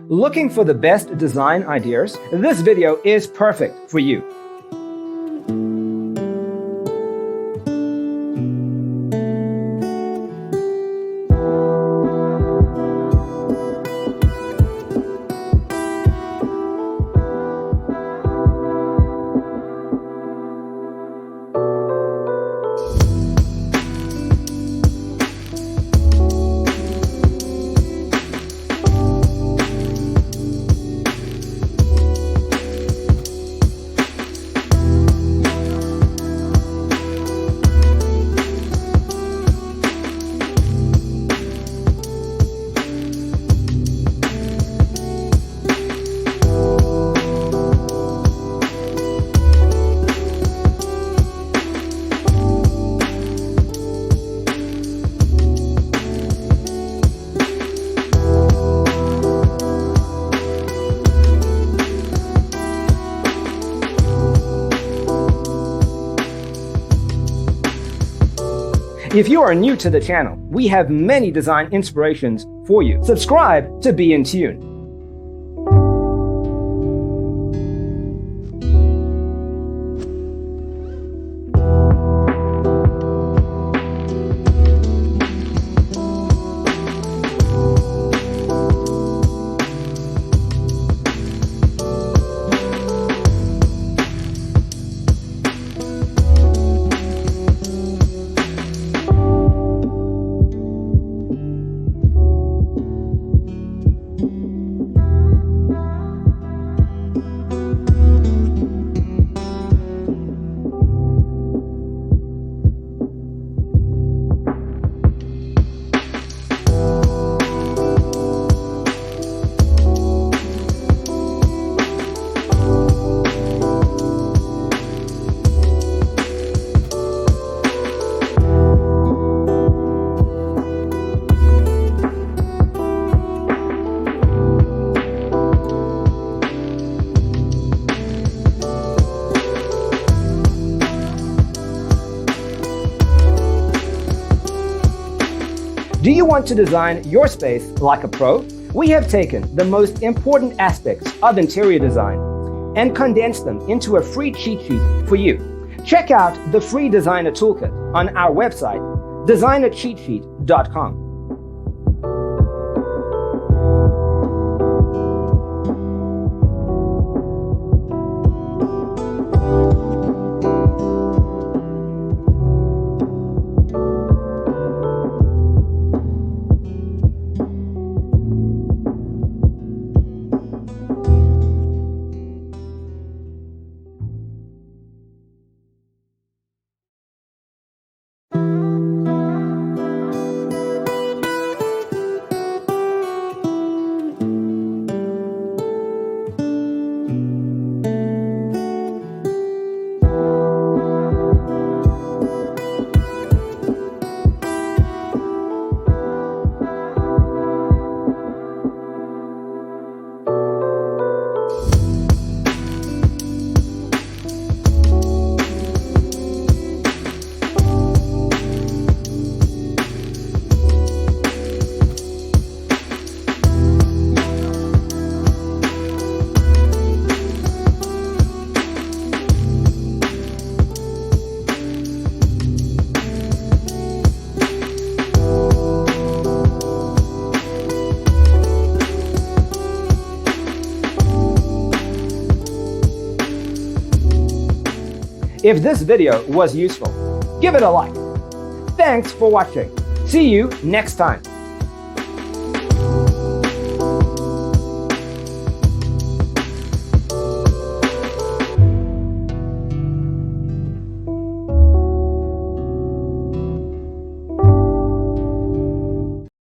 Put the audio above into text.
Looking for the best design ideas? This video is perfect for you. If you are new to the channel, we have many design inspirations for you. Subscribe to be in tune. Do you want to design your space like a pro? We have taken the most important aspects of interior design and condensed them into a free cheat sheet for you. Check out the free designer toolkit on our website, designercheatsheet.com. If this video was useful, give it a like. Thanks for watching. See you next time.